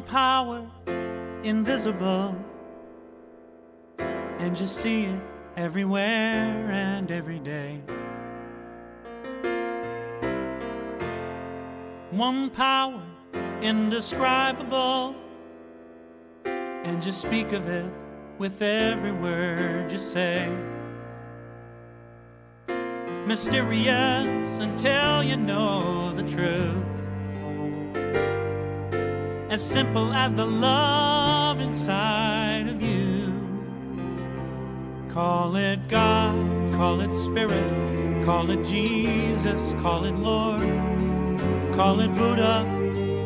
power, invisible, and just see it everywhere and every day. One power, indescribable, and just speak of it with every word you say. Mysterious until you know the truth. As simple as the love inside of you. Call it God, call it Spirit, call it Jesus, call it Lord, call it Buddha,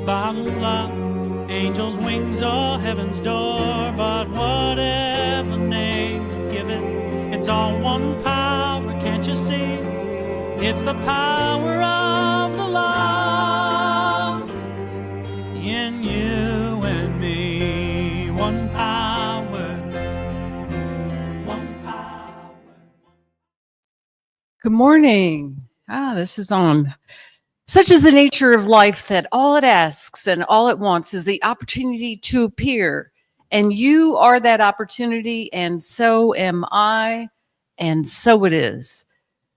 Baha'u'llah, angels' wings or heaven's door. But whatever name you give it, it's all one power, can't you see? It's the power of the love in you and me. One power, one power. Good morning. This is on. Such is the nature of life that all it asks and all it wants is the opportunity to appear. And you are that opportunity, and so am I, and so it is.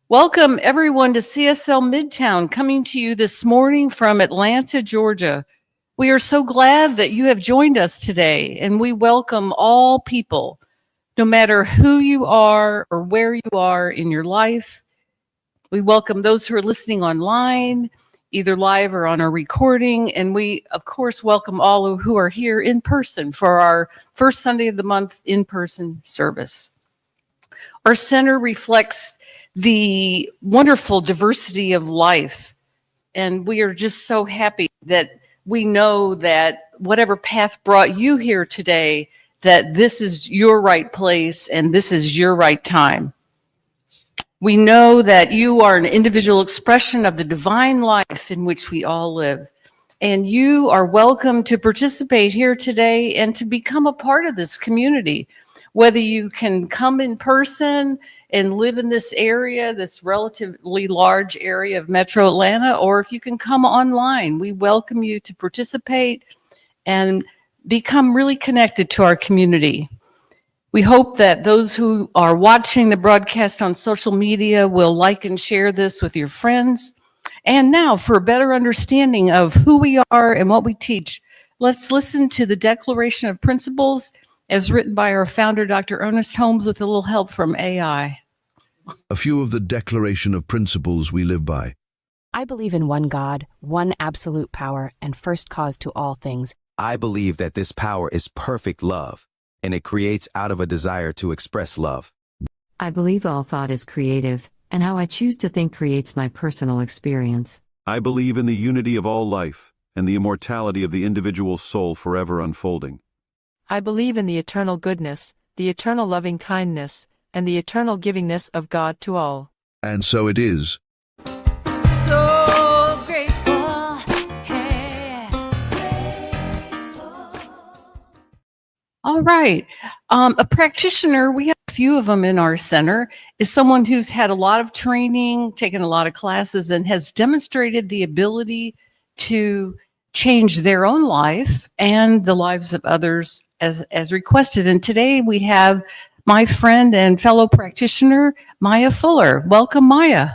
Welcome, everyone, to CSL Midtown, coming to you this morning from Atlanta, Georgia. We are so glad that you have joined us today, and we welcome all people, no matter who you are or where you are in your life. We welcome those who are listening online, either live or on our recording, and we, of course, welcome all who are here in person for our first Sunday of the month in-person service. Our center reflects the wonderful diversity of life. And we are just so happy that we know that whatever path brought you here today, that this is your right place and this is your right time. We know that you are an individual expression of the divine life in which we all live. And you are welcome to participate here today and to become a part of this community. Whether you can come in person and live in this area, this relatively large area of Metro Atlanta, or if you can come online, we welcome you to participate and become really connected to our community. We hope that those who are watching the broadcast on social media will like and share this with your friends. And now, for a better understanding of who we are and what we teach, let's listen to the Declaration of Principles as written by our founder, Dr. Ernest Holmes, with a little help from AI. A few of the Declaration of Principles we live by. I believe in one God, one absolute power, and first cause to all things. I believe that this power is perfect love, and it creates out of a desire to express love. I believe all thought is creative, and how I choose to think creates my personal experience. I believe in the unity of all life, and the immortality of the individual soul forever unfolding. I believe in the eternal goodness, the eternal loving kindness, and the eternal givingness of God to all. And so it is. So grateful. Hey. All right. A practitioner, we have a few of them in our center, is someone who's had a lot of training, taken a lot of classes, and has demonstrated the ability to change their own life and the lives of others as requested. And today we have my friend and fellow practitioner, Maya Fuller. Welcome, Maya.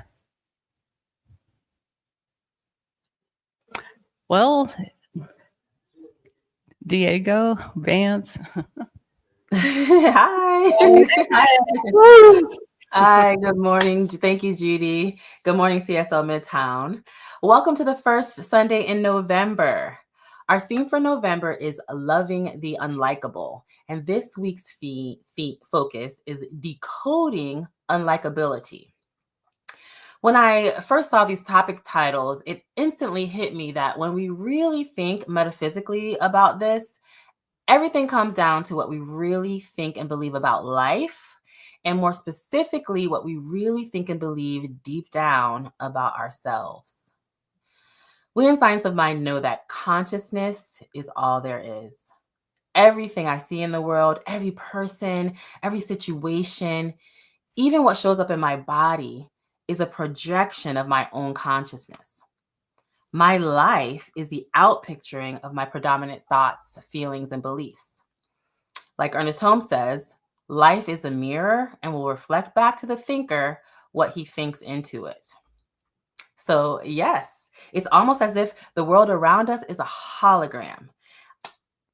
Well, Diego, Vance. Hi. Hi, good morning. Thank you, Judy. Good morning, CSL Midtown. Welcome to the first Sunday in November. Our theme for November is loving the unlikable. And this week's focus is decoding unlikability. When I first saw these topic titles, it instantly hit me that when we really think metaphysically about this, everything comes down to what we really think and believe about life, and more specifically, what we really think and believe deep down about ourselves. We in Science of Mind know that consciousness is all there is. Everything I see in the world, every person, every situation, even what shows up in my body is a projection of my own consciousness. My life is the outpicturing of my predominant thoughts, feelings, and beliefs. Like Ernest Holmes says, life is a mirror and will reflect back to the thinker what he thinks into it. So yes, it's almost as if the world around us is a hologram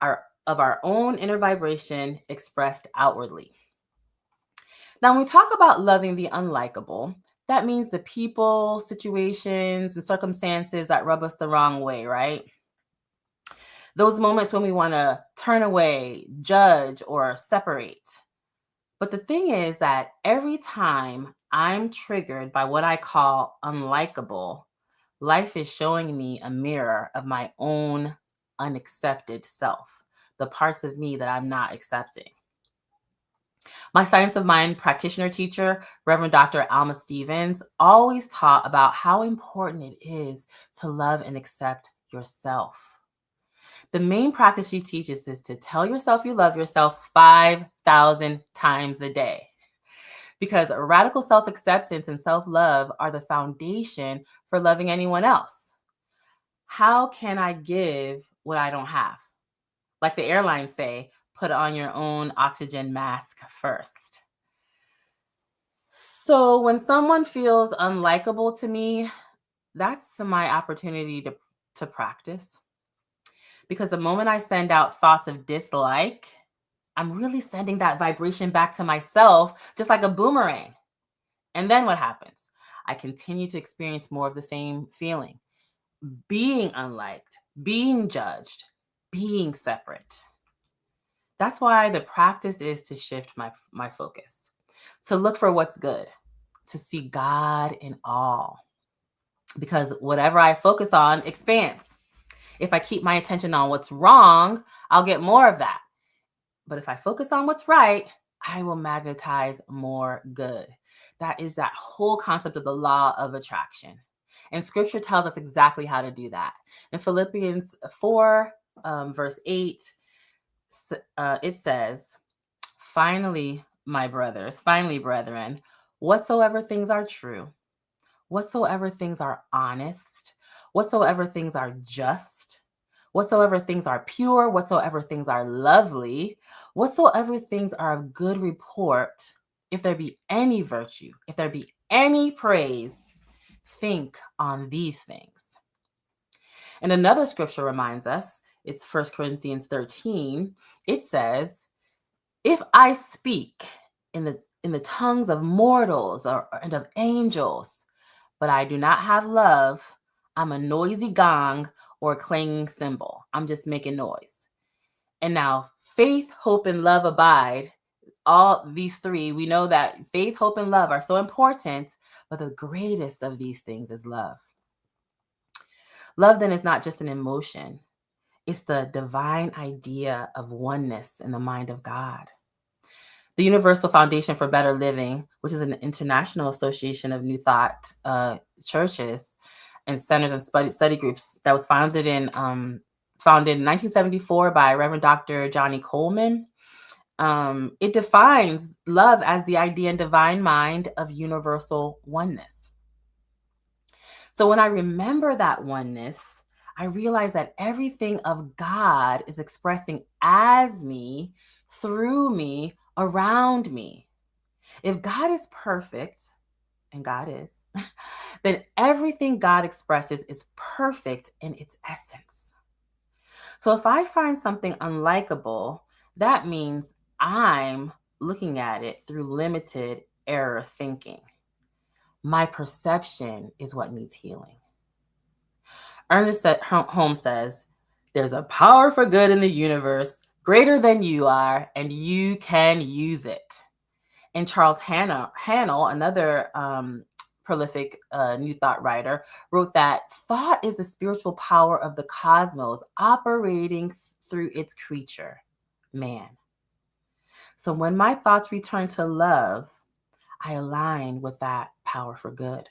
of our own inner vibration expressed outwardly. Now, when we talk about loving the unlikable, that means the people, situations, and circumstances that rub us the wrong way, right? Those moments when we want to turn away, judge, or separate. But the thing is that every time I'm triggered by what I call unlikable, life is showing me a mirror of my own unaccepted self, the parts of me that I'm not accepting. My Science of Mind practitioner teacher, Reverend Dr. Alma Stevens, always taught about how important it is to love and accept yourself. The main practice she teaches is to tell yourself you love yourself 5,000 times a day. Because radical self-acceptance and self-love are the foundation for loving anyone else. How can I give what I don't have? Like the airlines say, put on your own oxygen mask first. So when someone feels unlikable to me, that's my opportunity to practice. Because the moment I send out thoughts of dislike, I'm really sending that vibration back to myself, just like a boomerang. And then what happens? I continue to experience more of the same feeling, being unliked, being judged, being separate. That's why the practice is to shift my focus, to look for what's good, to see God in all. Because whatever I focus on expands. If I keep my attention on what's wrong, I'll get more of that. But if I focus on what's right, I will magnetize more good. That is that whole concept of the law of attraction. And scripture tells us exactly how to do that. In Philippians 4, verse 8, it says, finally, brethren, whatsoever things are true, whatsoever things are honest, whatsoever things are just, whatsoever things are pure, whatsoever things are lovely, whatsoever things are of good report, if there be any virtue, if there be any praise, think on these things. And another scripture reminds us, it's 1 Corinthians 13, it says, if I speak in the tongues of mortals and of angels, but I do not have love, I'm a noisy gong or a clanging cymbal. I'm just making noise. And now faith, hope, and love abide. All these three, we know that faith, hope, and love are so important, but the greatest of these things is love. Love then is not just an emotion. It's the divine idea of oneness in the mind of God. The Universal Foundation for Better Living, which is an international association of New Thought churches and centers and study groups that was founded in 1974 by Reverend Dr. Johnny Coleman. It defines love as the idea and divine mind of universal oneness. So when I remember that oneness, I realize that everything of God is expressing as me, through me, around me. If God is perfect, and God is, then everything God expresses is perfect in its essence. So if I find something unlikable, that means I'm looking at it through limited error thinking. My perception is what needs healing. Ernest Holmes says, there's a power for good in the universe greater than you are, and you can use it. And Charles Hannell, another prolific New Thought writer, wrote that thought is the spiritual power of the cosmos operating through its creature, man. So when my thoughts return to love, I align with that power for good.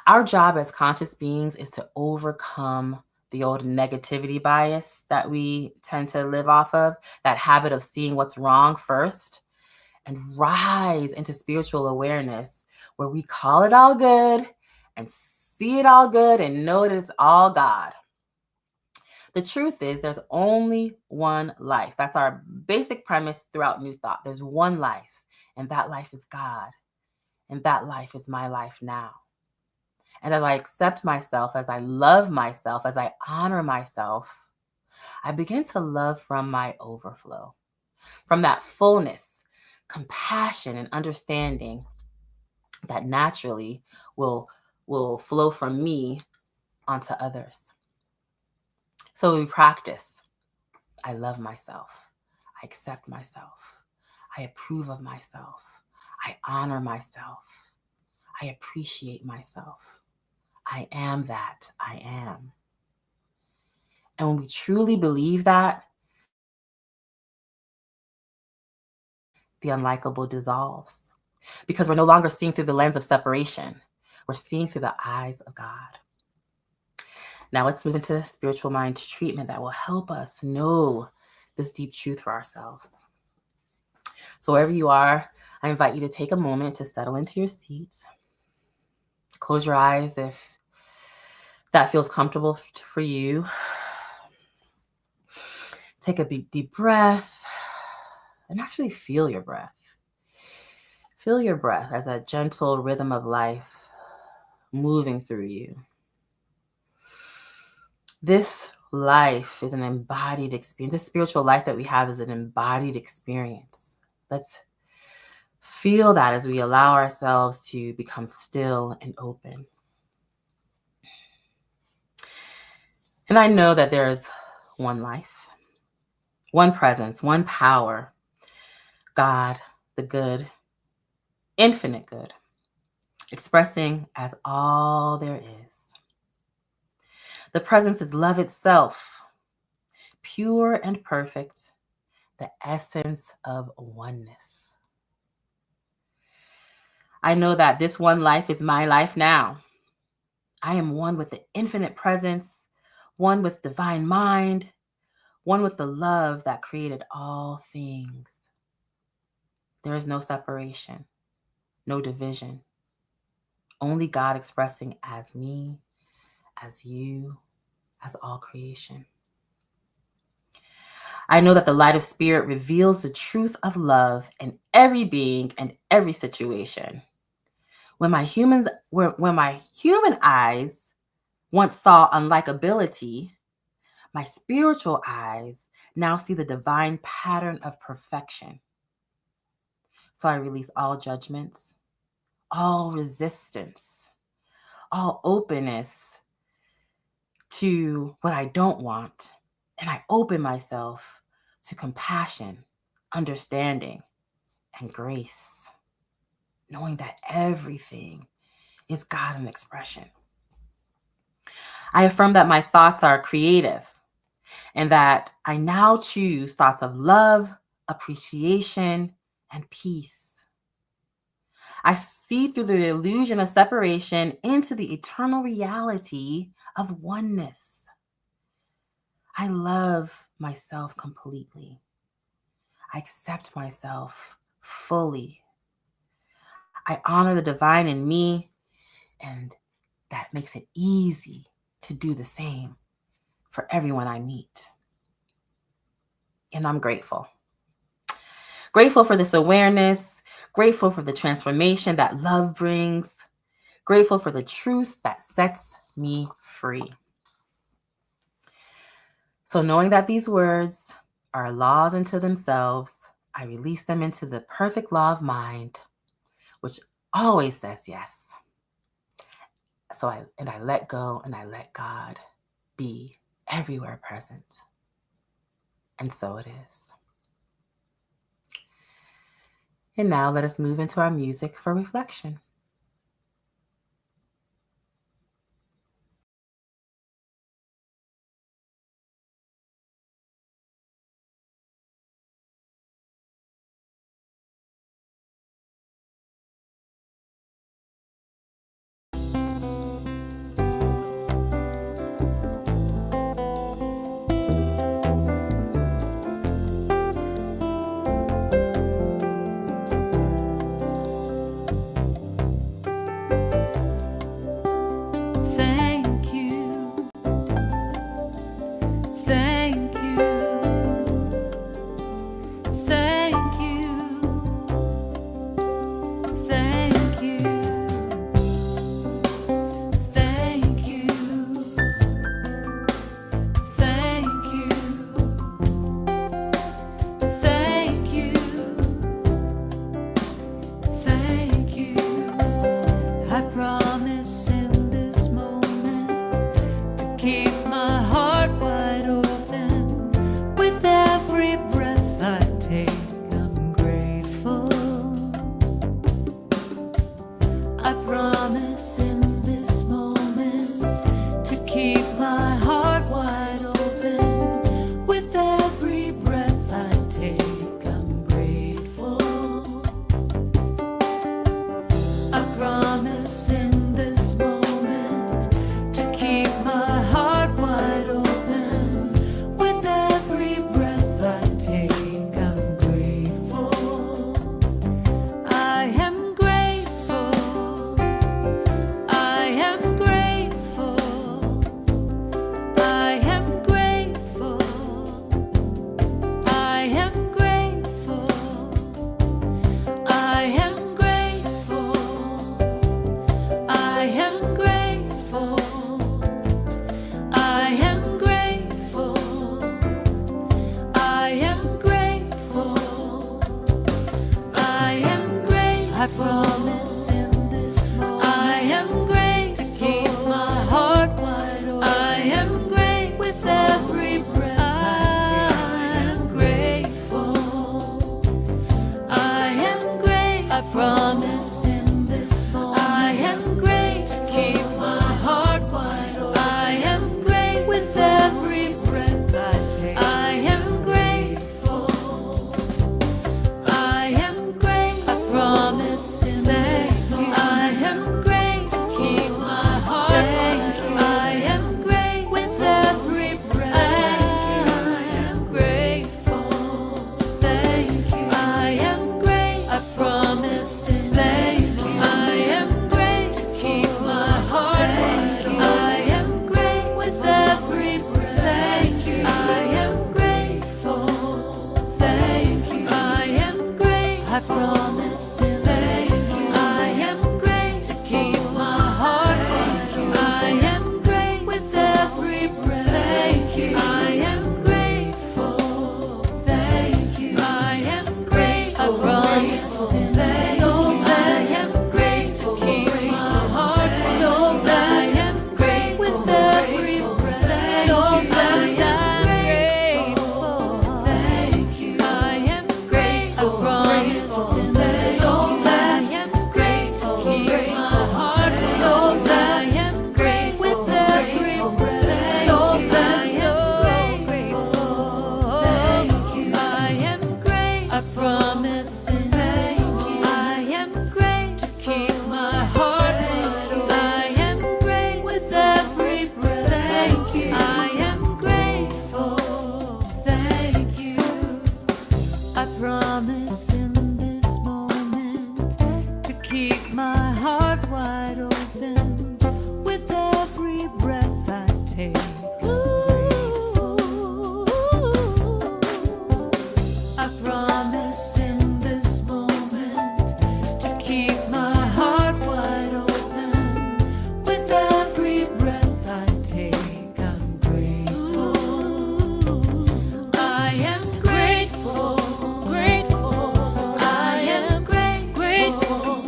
Our job as conscious beings is to overcome the old negativity bias that we tend to live off of, that habit of seeing what's wrong first, and rise into spiritual awareness where we call it all good and see it all good and know that it's all God. The truth is there's only one life. That's our basic premise throughout New Thought. There's one life, and that life is God. And that life is my life now. And as I accept myself, as I love myself, as I honor myself, I begin to love from my overflow, from that fullness, compassion, and understanding that naturally will flow from me onto others. So we practice. I love myself. I accept myself. I approve of myself. I honor myself. I appreciate myself. I am that I am. And when we truly believe that, the unlikable dissolves because we're no longer seeing through the lens of separation. We're seeing through the eyes of God. Now let's move into spiritual mind treatment that will help us know this deep truth for ourselves. So wherever you are, I invite you to take a moment to settle into your seat. Close your eyes if that feels comfortable for you. Take a deep breath and actually feel your breath. Feel your breath as a gentle rhythm of life moving through you. This life is an embodied experience. This spiritual life that we have is an embodied experience. Let's feel that as we allow ourselves to become still and open. And I know that there is one life, one presence, one power, God, the good, infinite good, expressing as all there is. The presence is love itself, pure and perfect, the essence of oneness. I know that this one life is my life now. I am one with the infinite presence, one with divine mind, one with the love that created all things. There is no separation, no division. Only God expressing as me, as you, as all creation. I know that the light of spirit reveals the truth of love in every being and every situation. When my human eyes once saw unlikability, my spiritual eyes now see the divine pattern of perfection. So I release all judgments, all resistance, all openness to what I don't want. And I open myself to compassion, understanding, and grace, knowing that everything is God in expression. I affirm that my thoughts are creative and that I now choose thoughts of love, appreciation, and peace. I see through the illusion of separation into the eternal reality of oneness. I love myself completely. I accept myself fully. I honor the divine in me, and that makes it easy to do the same for everyone I meet. And I'm grateful. Grateful for this awareness, grateful for the transformation that love brings, grateful for the truth that sets me free. So knowing that these words are laws unto themselves, I release them into the perfect law of mind, which always says yes. So I let go and I let God be everywhere present. And so it is. And now let us move into our music for reflection. I promise in this moment I am great to keep my heart wide open. I am great with every breath I am grateful. I am great. I promise in this moment I am great to keep my heart wide open. I am great with every breath I take. I am grateful. I am great. I promise in this moment I am great to keep my heart wide open. I am great with every breath I take. I am grateful. Thank you. I am great. I promise in this moment I am great to keep my heart wide open. I am great with every breath. Thank you. I am grateful. Thank you. I am great. I promise in this moment I am great to keep my heart wide open. I am great with every breath. Thank you. I am grateful. Thank you. I am great. I promise in this moment I am great to keep my heart so I am great with every breath. So I'm grateful. Thank you. I am great. I promise in this moment I am great to keep my heart so I am great with every breath. So I'm so grateful. Thank you. I am great. I promise in this moment I am great to keep my heart wide open. I am great with every breath. Thank you. I am grateful. Thank you. I promise in this moment to keep my heart wide open with every breath I take. I promise in this moment to keep my heart wide open with every breath I take. I'm grateful. I am grateful, grateful. I am grateful.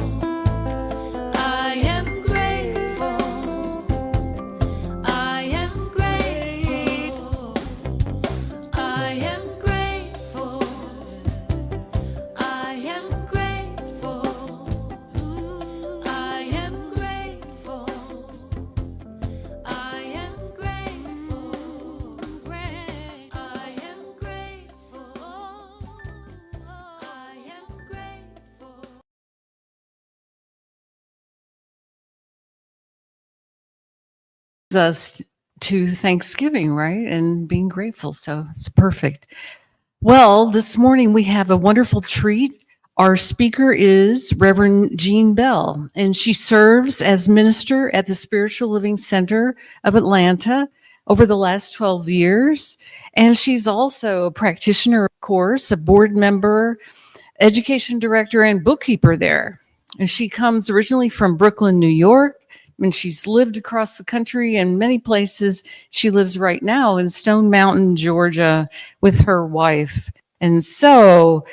I am grateful. I am grateful. I am grateful. I am grateful. I am grateful. I am grateful. I am grateful. I am grateful. Us to Thanksgiving, right? And being grateful. So it's perfect. Well, this morning we have a wonderful treat. Our speaker is Reverend Jean Bell, and she serves as minister at the Spiritual Living Center of Atlanta over the last 12 years. And she's also a practitioner, of course, a board member, education director, and bookkeeper there. And she comes originally from Brooklyn, New York, and she's lived across the country and many places. She lives right now in Stone Mountain, Georgia, with her wife. And so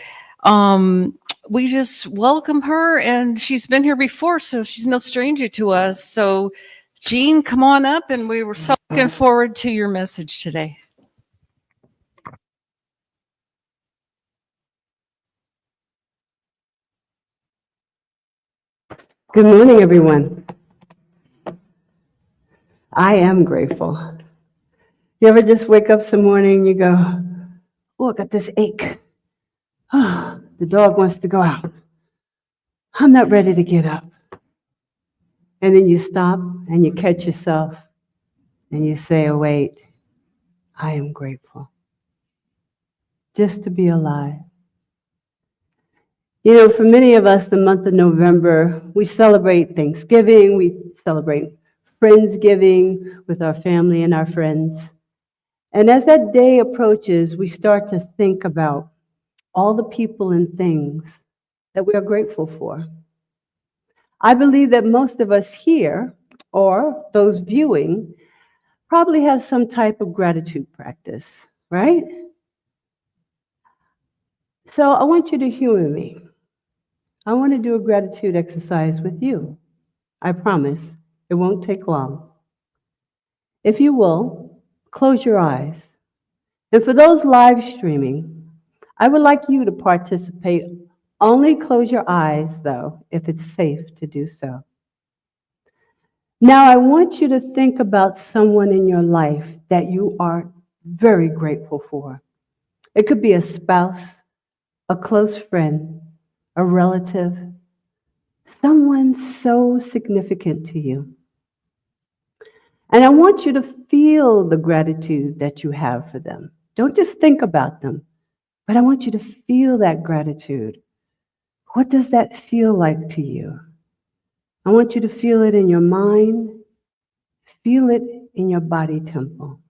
we just welcome her, and she's been here before, so she's no stranger to us. So, Jean, come on up, and we were so looking forward to your message today. Good morning, everyone. I am grateful. You ever just wake up some morning and you go, oh, I got this ache. Oh, the dog wants to go out. I'm not ready to get up. And then you stop and you catch yourself and you say, oh, wait, I am grateful just to be alive. You know, for many of us, the month of November, we celebrate Thanksgiving, we celebrate Friendsgiving with our family and our friends. And as that day approaches, we start to think about all the people and things that we are grateful for. I believe that most of us here, or those viewing, probably have some type of gratitude practice, right? So I want you to humor me. I want to do a gratitude exercise with you. I promise it won't take long. If you will, close your eyes. And for those live streaming, I would like you to participate. Only close your eyes, though, if it's safe to do so. Now, I want you to think about someone in your life that you are very grateful for. It could be a spouse, a close friend, a relative, someone so significant to you. And I want you to feel the gratitude that you have for them. Don't just think about them, but I want you to feel that gratitude. What does that feel like to you? I want you to feel it in your mind, feel it in your body temple.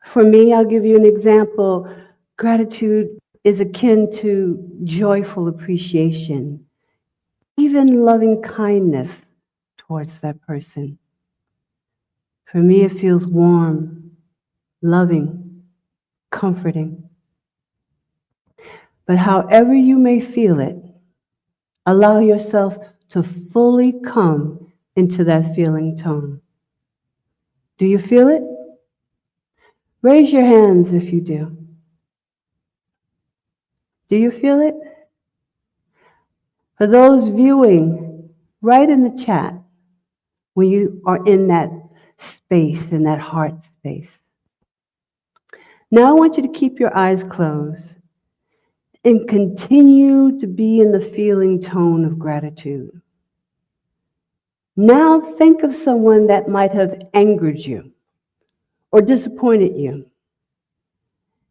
For me, I'll give you an example. Gratitude is akin to joyful appreciation, even loving kindness towards that person. For me, it feels warm, loving, comforting. But however you may feel it, allow yourself to fully come into that feeling tone. Do you feel it? Raise your hands if you do. Do you feel it? For those viewing, write in the chat when you are in that space, in that heart space. Now I want you to keep your eyes closed and continue to be in the feeling tone of gratitude. Now think of someone that might have angered you or disappointed you.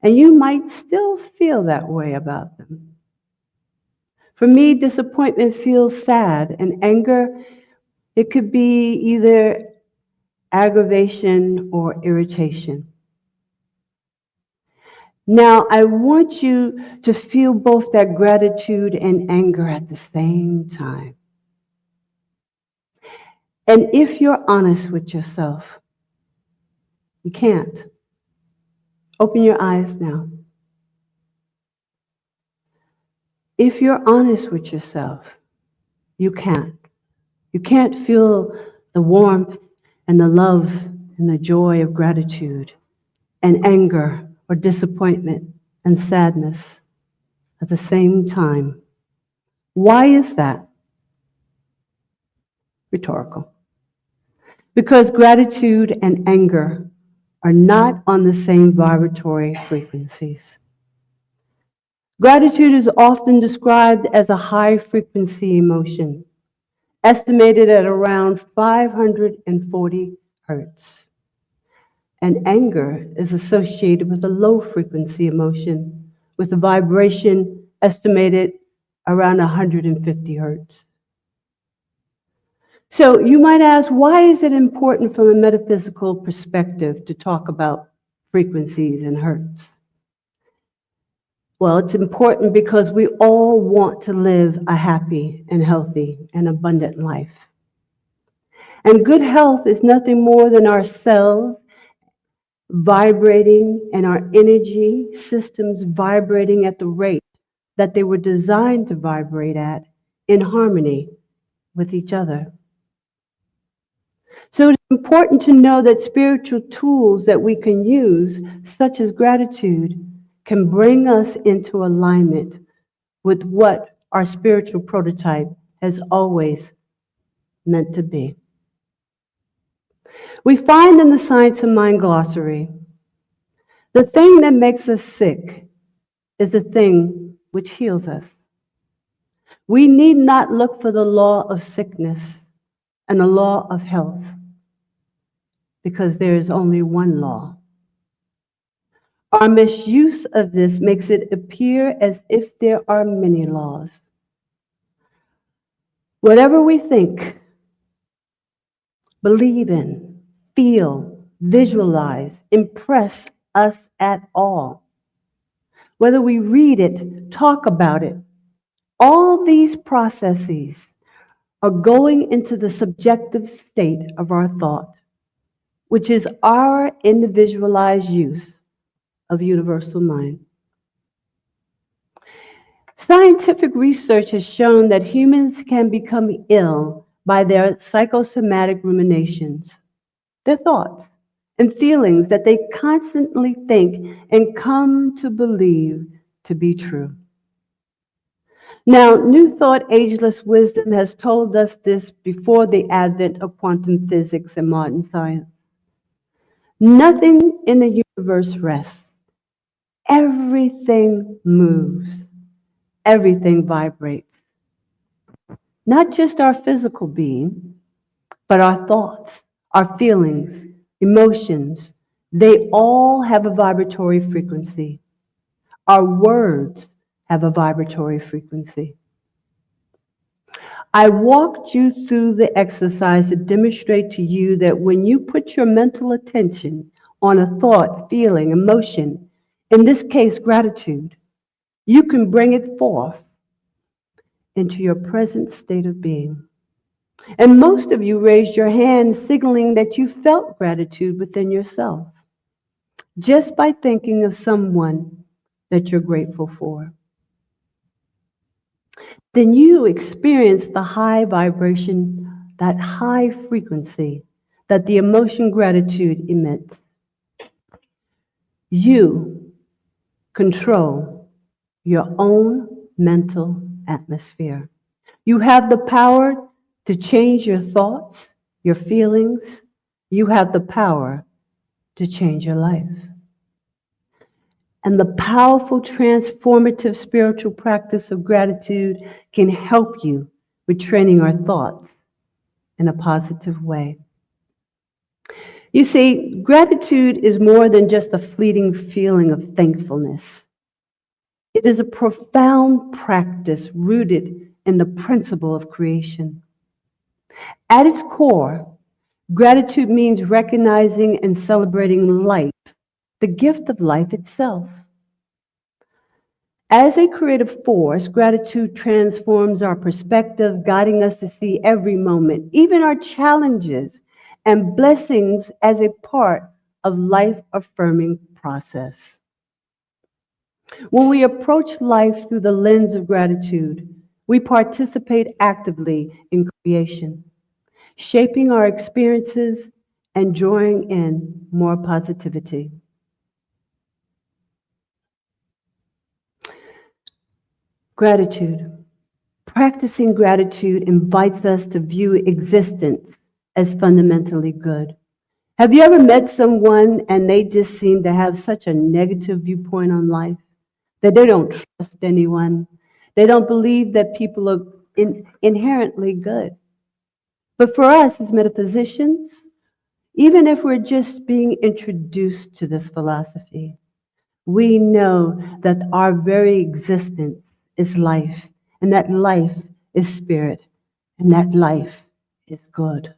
And you might still feel that way about them. For me, disappointment feels sad, and anger, it could be either aggravation or irritation. Now, I want you to feel both that gratitude and anger at the same time. And if you're honest with yourself, you can't. Open your eyes now. If you're honest with yourself, you can't. You can't feel the warmth and the love and the joy of gratitude and anger or disappointment and sadness at the same time. Why is that? Rhetorical. Because gratitude and anger are not on the same vibratory frequencies. Gratitude is often described as a high-frequency emotion, estimated at around 540 hertz. And anger is associated with a low-frequency emotion, with a vibration estimated around 150 hertz. So you might ask, why is it important from a metaphysical perspective to talk about frequencies and hertz? Well, it's important because we all want to live a happy and healthy and abundant life. And good health is nothing more than our cells vibrating and our energy systems vibrating at the rate that they were designed to vibrate at in harmony with each other. So it's important to know that spiritual tools that we can use, such as gratitude, can bring us into alignment with what our spiritual prototype has always meant to be. We find in the Science of Mind glossary, the thing that makes us sick is the thing which heals us. We need not look for the law of sickness and the law of health, because there is only one law. Our misuse of this makes it appear as if there are many laws. Whatever we think, believe in, feel, visualize, impress us at all. Whether we read it, talk about it, all these processes are going into the subjective state of our thought, which is our individualized use of universal mind. Scientific research has shown that humans can become ill by their psychosomatic ruminations, their thoughts and feelings that they constantly think and come to believe to be true. Now, New Thought, Ageless Wisdom has told us this before the advent of quantum physics and modern science. Nothing in the universe rests. Everything moves. Everything vibrates. Not just our physical being, but our thoughts, our feelings, emotions, they all have a vibratory frequency. Our words have a vibratory frequency. I walked you through the exercise to demonstrate to you that when you put your mental attention on a thought, feeling, emotion, in this case, gratitude, you can bring it forth into your present state of being. And most of you raised your hand, signaling that you felt gratitude within yourself, just by thinking of someone that you're grateful for. Then you experience the high vibration, that high frequency that the emotion gratitude emits. You control your own mental atmosphere. You have the power to change your thoughts, your feelings. You have the power to change your life. And the powerful, transformative spiritual practice of gratitude can help you with training our thoughts in a positive way. You see, gratitude is more than just a fleeting feeling of thankfulness. It is a profound practice rooted in the principle of creation. At its core, gratitude means recognizing and celebrating life, the gift of life itself. As a creative force, gratitude transforms our perspective, guiding us to see every moment, even our challenges and blessings, as a part of life-affirming process. When we approach life through the lens of gratitude, we participate actively in creation, shaping our experiences and drawing in more positivity. Gratitude. Practicing gratitude invites us to view existence as fundamentally good. Have you ever met someone and they just seem to have such a negative viewpoint on life that they don't trust anyone? They don't believe that people are inherently good. But for us as metaphysicians, even if we're just being introduced to this philosophy, we know that our very existence is life, and that life is spirit, and that life is good.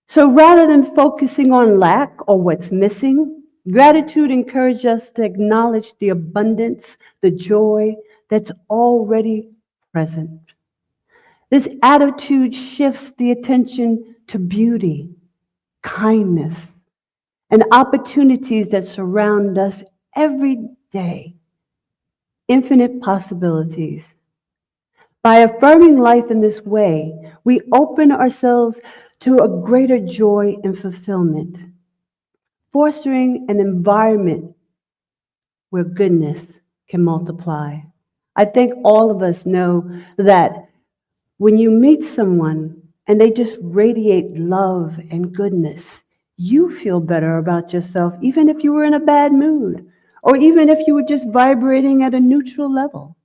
So rather than focusing on lack or what's missing, gratitude encourages us to acknowledge the abundance, the joy that's already present. This attitude shifts the attention to beauty, kindness, and opportunities that surround us every day. Infinite possibilities. By affirming life in this way, we open ourselves to a greater joy and fulfillment, fostering an environment where goodness can multiply. I think all of us know that when you meet someone and they just radiate love and goodness, you feel better about yourself, even if you were in a bad mood, or even if you were just vibrating at a neutral level.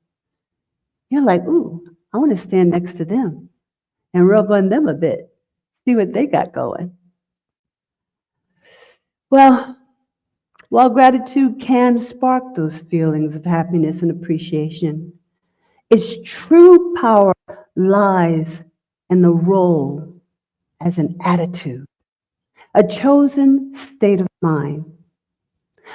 You're like, ooh, I want to stand next to them and rub on them a bit, see what they got going. Well, while gratitude can spark those feelings of happiness and appreciation, its true power lies in the role as an attitude, a chosen state of mind.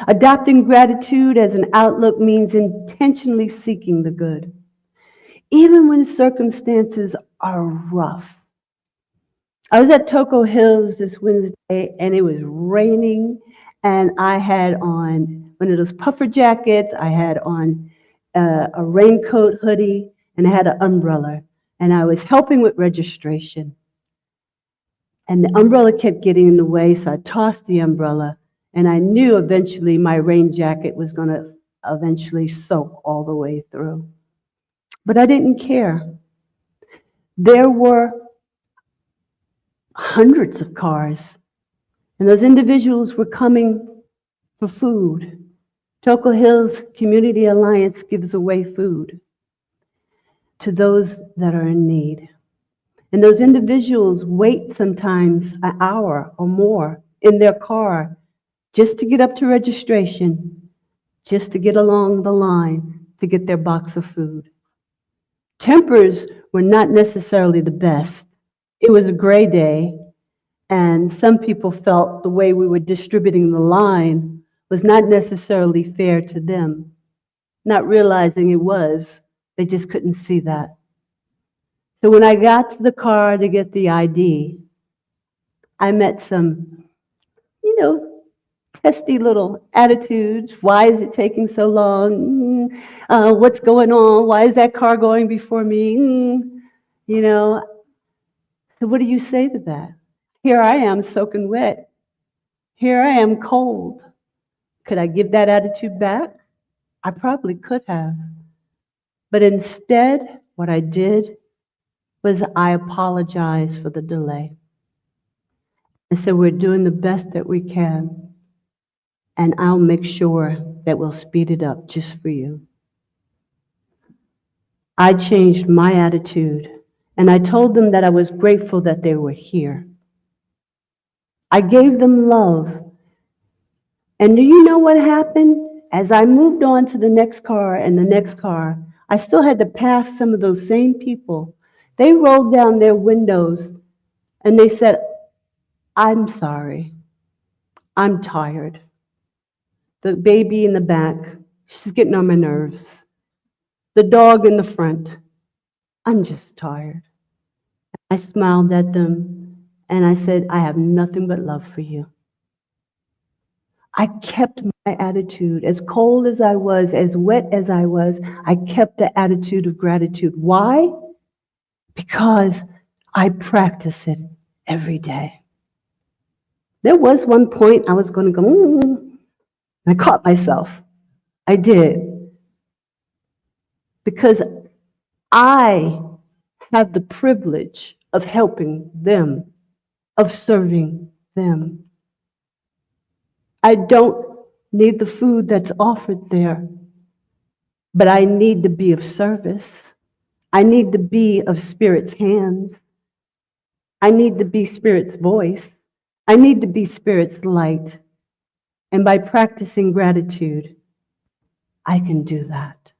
Adopting gratitude as an outlook means intentionally seeking the good, even when circumstances are rough. I was at Toco Hills this Wednesday and it was raining, and I had on one of those puffer jackets. I had on a raincoat, hoodie, and I had an umbrella. And I was helping with registration. And the umbrella kept getting in the way, so I tossed the umbrella. And I knew eventually my rain jacket was going to eventually soak all the way through. But I didn't care. There were hundreds of cars, and those individuals were coming for food. Toco Hills Community Alliance gives away food to those that are in need. And those individuals wait sometimes an hour or more in their car just to get up to registration, just to get along the line to get their box of food. Tempers were not necessarily the best. It was a gray day, and some people felt the way we were distributing the line was not necessarily fair to them, not realizing it was. They just couldn't see that. So when I got to the car to get the ID, I met some, testy little attitudes. Why is it taking so long? What's going on? Why is that car going before me? So what do you say to that? Here I am soaking wet. Here I am cold. Could I give that attitude back? I probably could have. But instead, what I did was I apologized for the delay. I said, we're doing the best that we can, and I'll make sure that we'll speed it up just for you. I changed my attitude, and I told them that I was grateful that they were here. I gave them love. And do you know what happened? As I moved on to the next car and the next car, I still had to pass some of those same people. They rolled down their windows and they said, I'm sorry. I'm tired. The baby in the back, she's getting on my nerves. The dog in the front, I'm just tired. I smiled at them and I said, I have nothing but love for you. I kept my attitude. As cold as I was, as wet as I was, I kept the attitude of gratitude. Why? Because I practice it every day. There was one point I was going to go, I caught myself. I did. Because I have the privilege of helping them, of serving them. I don't need the food that's offered there, but I need to be of service. I need to be of Spirit's hands. I need to be Spirit's voice. I need to be Spirit's light. And by practicing gratitude, I can do that.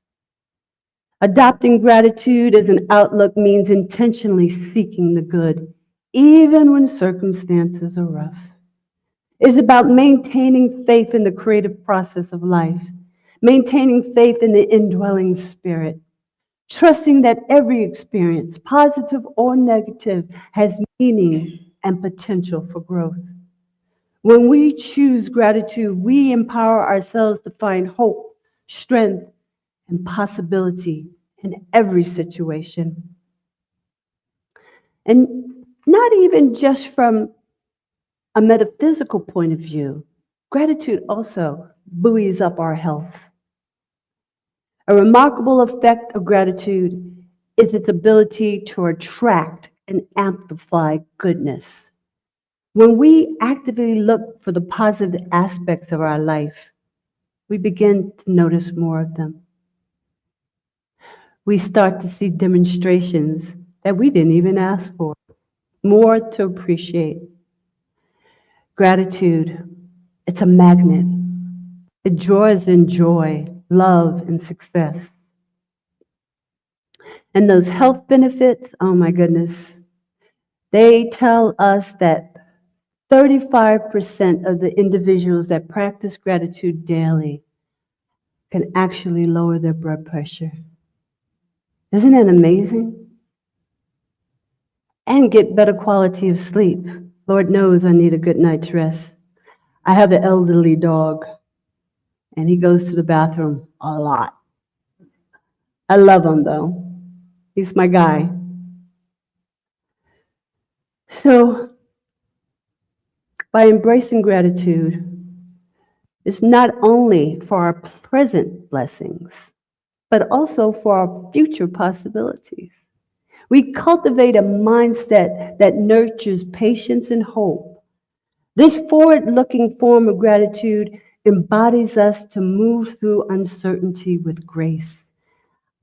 Adopting gratitude as an outlook means intentionally seeking the good, even when circumstances are rough. It's about maintaining faith in the creative process of life, maintaining faith in the indwelling Spirit, trusting that every experience, positive or negative, has meaning and potential for growth. When we choose gratitude, we empower ourselves to find hope, strength, and possibility in every situation. And not even just from a metaphysical point of view, gratitude also buoys up our health. A remarkable effect of gratitude is its ability to attract and amplify goodness. When we actively look for the positive aspects of our life, we begin to notice more of them. We start to see demonstrations that we didn't even ask for, more to appreciate. Gratitude, it's a magnet. It draws in joy, love, and success. And those health benefits, oh my goodness, they tell us that 35% of the individuals that practice gratitude daily can actually lower their blood pressure. Isn't that amazing? And get better quality of sleep. Lord knows I need a good night's rest. I have an elderly dog, and he goes to the bathroom a lot. I love him though. He's my guy. So by embracing gratitude, it's not only for our present blessings, but also for our future possibilities. We cultivate a mindset that nurtures patience and hope. This forward-looking form of gratitude embodies us to move through uncertainty with grace.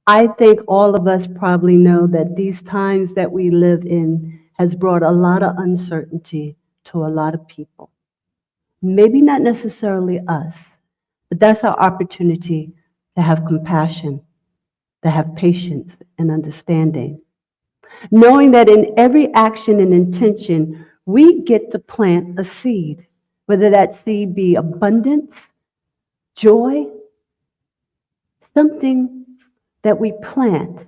I think all of us probably know that these times that we live in has brought a lot of uncertainty to a lot of people. Maybe not necessarily us, but that's our opportunity to have compassion, to have patience and understanding. Knowing that in every action and intention, we get to plant a seed, whether that seed be abundance, joy, something that we plant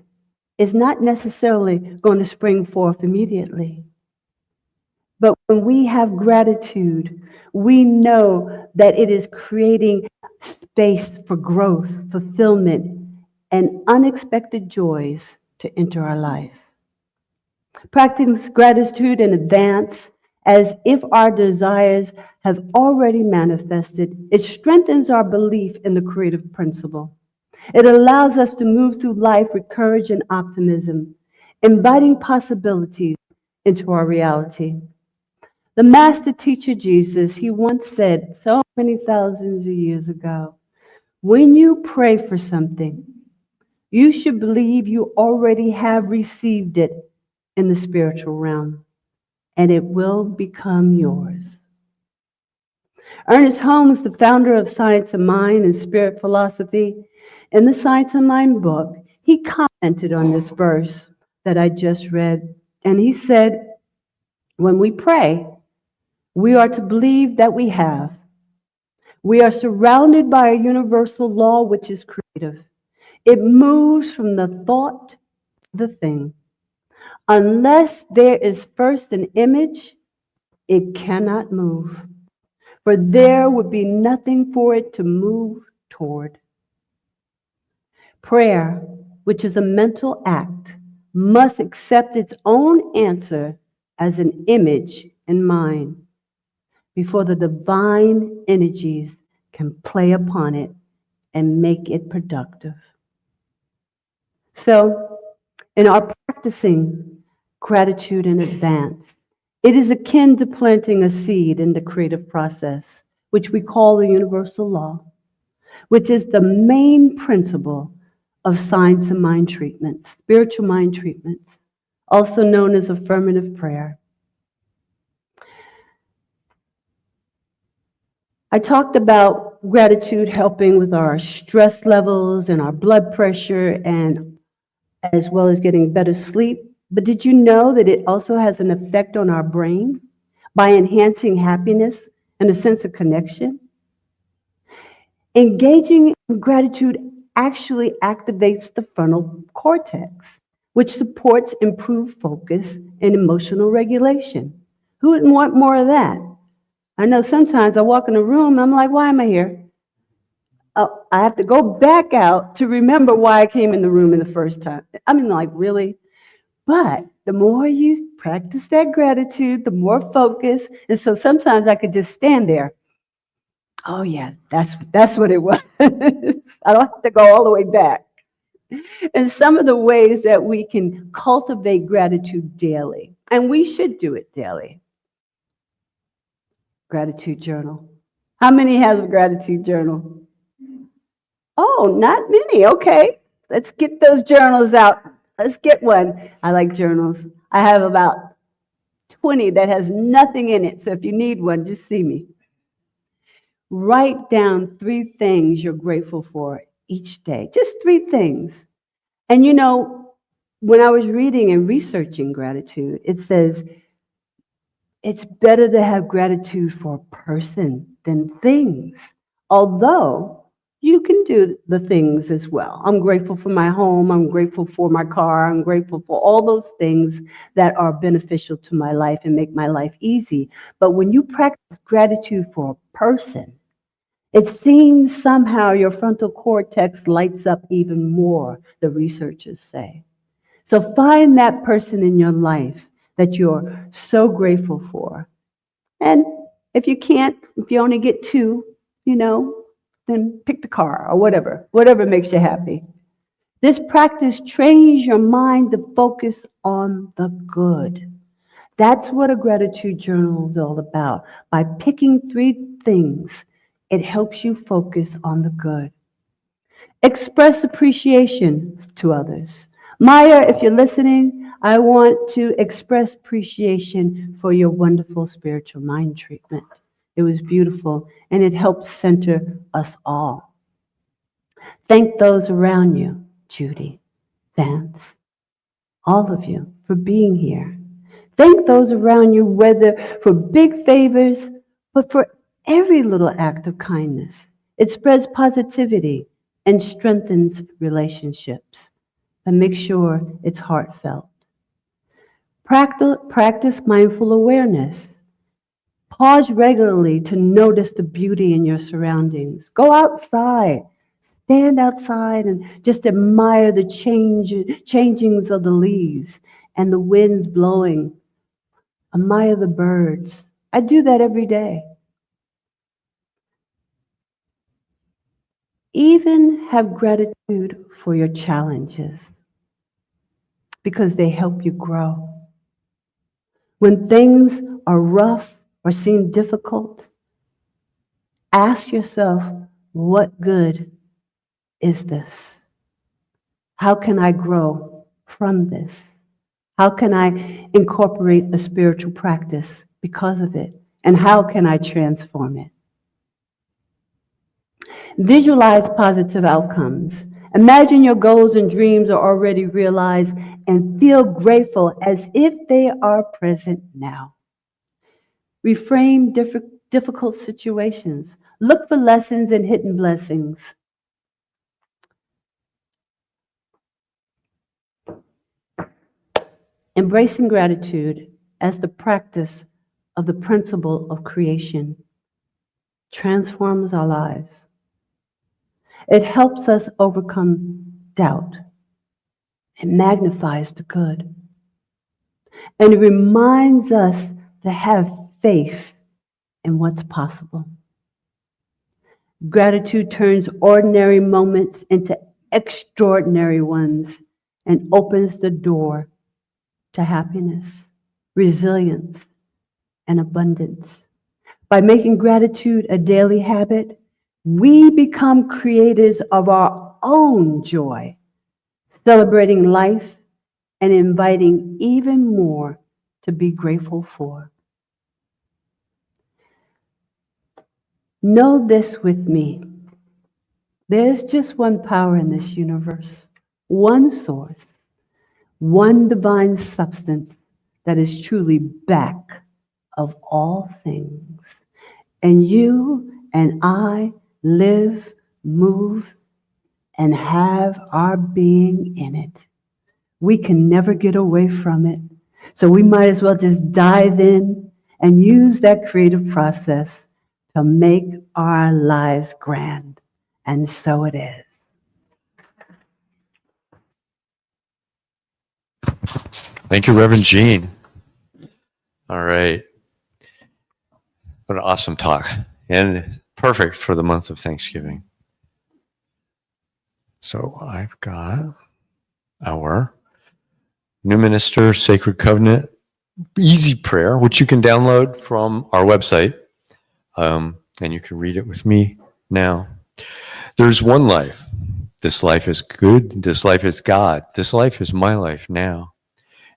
is not necessarily going to spring forth immediately. But when we have gratitude, we know that it is creating space for growth, fulfillment, and unexpected joys to enter our life. Practice gratitude in advance as if our desires have already manifested. It strengthens our belief in the creative principle. It allows us to move through life with courage and optimism, inviting possibilities into our reality. The master teacher Jesus, he once said so many thousands of years ago, when you pray for something, you should believe you already have received it in the spiritual realm, and it will become yours. Ernest Holmes, the founder of Science of Mind and Spirit Philosophy, in the Science of Mind book, he commented on this verse that I just read, and he said, when we pray, we are to believe that we have. We are surrounded by a universal law which is creative. It moves from the thought to the thing. Unless there is first an image, it cannot move, for there would be nothing for it to move toward. Prayer, which is a mental act, must accept its own answer as an image in mind before the divine energies can play upon it and make it productive. So, in our practicing gratitude in advance, it is akin to planting a seed in the creative process, which we call the universal law, which is the main principle of science of mind treatments, spiritual mind treatments, also known as affirmative prayer. I talked about gratitude helping with our stress levels and our blood pressure, and as well as getting better sleep. But did you know that it also has an effect on our brain by enhancing happiness and a sense of connection? Engaging in gratitude actually activates the frontal cortex, which supports improved focus and emotional regulation. Who wouldn't want more of that? I know sometimes I walk in a room and I'm like, why am I here? Oh, I have to go back out to remember why I came in the room in the first time. I mean, like, really? But the more you practice that gratitude, the more focus. And so sometimes I could just stand there. Oh, yeah, that's what it was. I don't have to go all the way back. And some of the ways that we can cultivate gratitude daily, and we should do it daily. Gratitude journal. How many has a gratitude journal? Oh, not many. Okay. Let's get those journals out. Let's get one. I like journals. I have about 20 that has nothing in it. So if you need one, just see me. Write down 3 things you're grateful for each day. Just 3 things. And you know, when I was reading and researching gratitude, it says it's better to have gratitude for a person than things. Although you can do the things as well. I'm grateful for my home. I'm grateful for my car. I'm grateful for all those things that are beneficial to my life and make my life easy. But when you practice gratitude for a person, It seems somehow your frontal cortex lights up even more, the researchers say. So find that person in your life that you're so grateful for. And if you can't, if you only get two, then pick the car or whatever makes you happy. This practice trains your mind to focus on the good. That's what a gratitude journal is all about. By picking 3 things, it helps you focus on the good. Express appreciation to others. Maya, if you're listening, I want to express appreciation for your wonderful spiritual mind treatment. It was beautiful, and it helped center us all. Thank those around you, Judy, Vance, all of you, for being here. Thank those around you, whether for big favors, but for every little act of kindness. It spreads positivity and strengthens relationships. And make sure it's heartfelt. Practice mindful awareness. Pause regularly to notice the beauty in your surroundings. Go outside. Stand outside and just admire the changings of the leaves and the winds blowing. Admire the birds. I do that every day. Even have gratitude for your challenges because they help you grow. When things are rough or seem difficult, ask yourself, what good is this? How can I grow from this? How can I incorporate a spiritual practice because of it? And how can I transform it? Visualize positive outcomes. Imagine your goals and dreams are already realized and feel grateful as if they are present now. Reframe difficult situations. Look for lessons and hidden blessings. Embracing gratitude as the practice of the principle of creation transforms our lives. It helps us overcome doubt. It magnifies the good. And it reminds us to have faith in what's possible. Gratitude turns ordinary moments into extraordinary ones and opens the door to happiness, resilience, and abundance. By making gratitude a daily habit, we become creators of our own joy, celebrating life and inviting even more to be grateful for. Know this with me. There's just one power in this universe, one source, one divine substance that is truly back of all things. And you and I live, move, and have our being in it. We can never get away from it. So we might as well just dive in and use that creative process to make our lives grand. And so it is. Thank you, Reverend Jean. All right. What an awesome talk. And perfect for the month of Thanksgiving. So I've got our New Minister Sacred Covenant Easy Prayer, which you can download from our website. And you can read it with me now. There's one life. This life is good. This life is God. This life is my life now.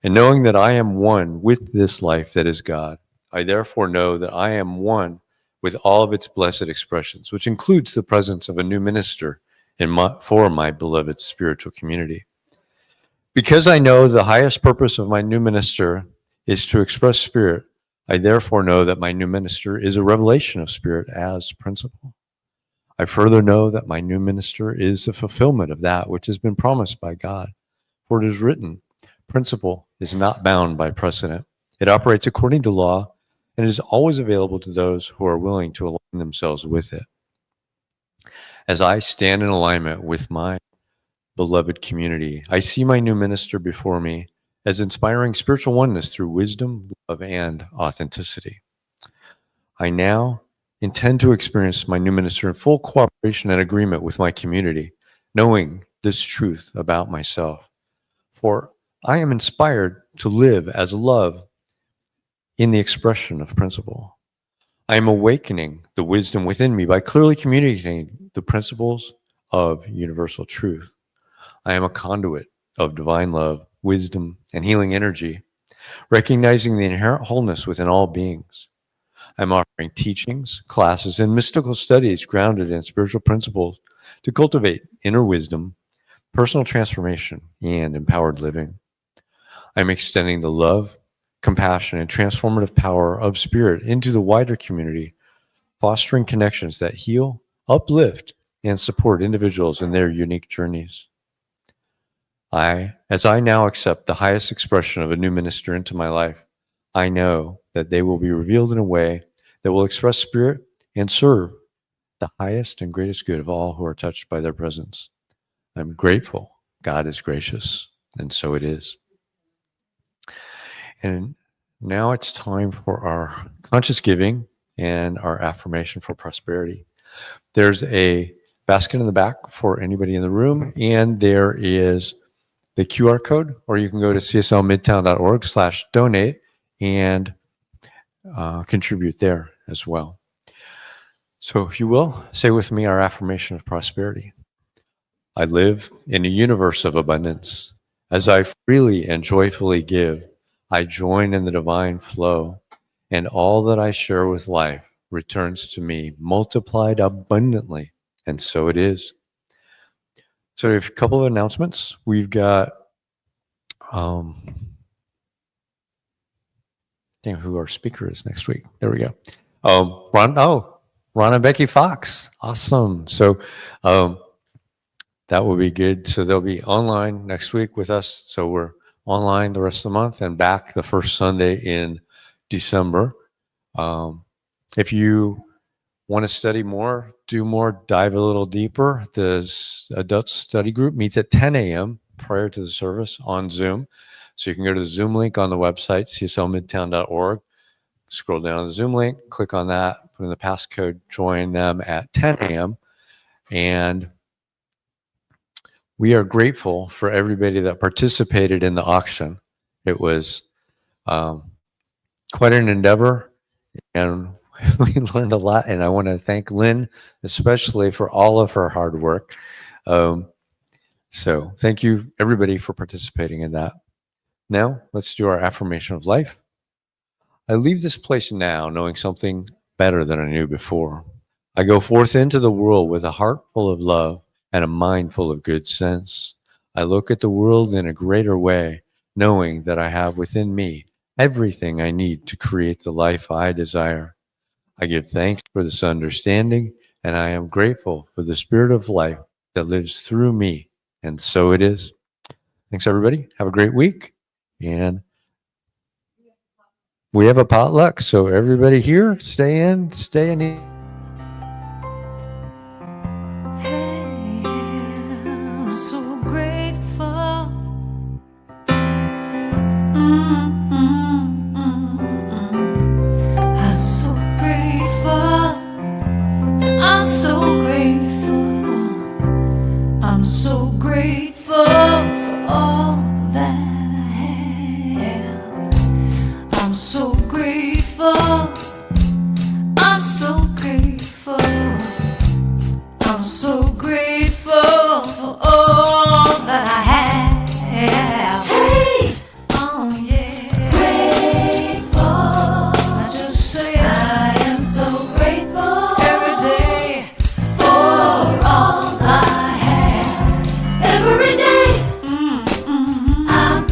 And knowing that I am one with this life that is God, I therefore know that I am one with all of its blessed expressions, which includes the presence of a new minister for my beloved spiritual community. Because I know the highest purpose of my new minister is to express spirit, I therefore know that my new minister is a revelation of spirit as principle. I further know that my new minister is the fulfillment of that which has been promised by God. For it is written, principle is not bound by precedent. It operates according to law and is always available to those who are willing to align themselves with it. As I stand in alignment with my beloved community, I see my new minister before me as inspiring spiritual oneness through wisdom, love, and authenticity. I now intend to experience my new minister in full cooperation and agreement with my community, knowing this truth about myself. For I am inspired to live as love in the expression of principle. I am awakening the wisdom within me by clearly communicating the principles of universal truth. I am a conduit of divine love, wisdom, and healing energy, recognizing the inherent wholeness within all beings. I'm offering teachings, classes, and mystical studies grounded in spiritual principles to cultivate inner wisdom, personal transformation, and empowered living. I'm extending the love, compassion, and transformative power of spirit into the wider community, fostering connections that heal, uplift, and support individuals in their unique journeys. As I now accept the highest expression of a new minister into my life, I know that they will be revealed in a way that will express spirit and serve the highest and greatest good of all who are touched by their presence. I'm grateful God is gracious, and so it is. And now it's time for our conscious giving and our affirmation for prosperity. There's a basket in the back for anybody in the room, and there is the QR code, or you can go to cslmidtown.org/donate and contribute there as well. So if you will, say with me our affirmation of prosperity. I live in a universe of abundance. As I freely and joyfully give, I join in the divine flow, and all that I share with life returns to me multiplied abundantly, and so it is. So we have a couple of announcements. We've got who our speaker is next week. There we go. Ron and Becky Fox. Awesome. So that will be good. So they'll be online next week with us. So we're online the rest of the month and back the first Sunday in December. If you want to study more, do more, dive a little deeper, the adult study group meets at 10 a.m. prior to the service on Zoom. So you can go to the Zoom link on the website, cslmidtown.org, scroll down to the Zoom link, click on that, put in the passcode, join them at 10 a.m. And we are grateful for everybody that participated in the auction. It was quite an endeavor, and we learned a lot. And I want to thank Lynn, especially for all of her hard work. So thank you, everybody, for participating in that. Now, let's do our affirmation of life. I leave this place now knowing something better than I knew before. I go forth into the world with a heart full of love and a mind full of good sense. I look at the world in a greater way, knowing that I have within me everything I need to create the life I desire. I give thanks for this understanding, and I am grateful for the spirit of life that lives through me, and so it is. Thanks, everybody. Have a great week. And we have a potluck, so everybody here, stay in. I'm so grateful. I'm so grateful. I'm so grateful. I'm so grateful for all that I have. I'm so grateful. I'm so grateful. I'm so grateful for all that I have. Hey! Oh yeah. Grateful. I just say I am so grateful every day for all I have. Every day. I'm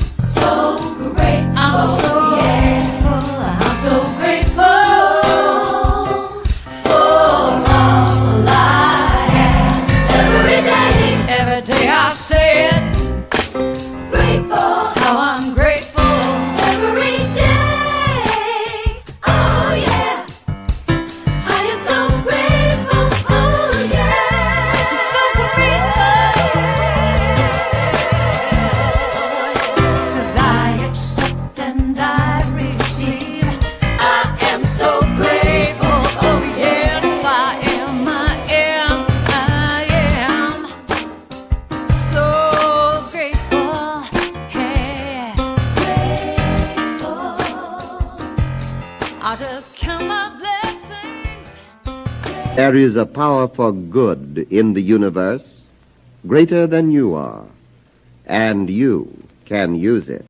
I just count my blessings. There is a power for good in the universe greater than you are, and you can use it.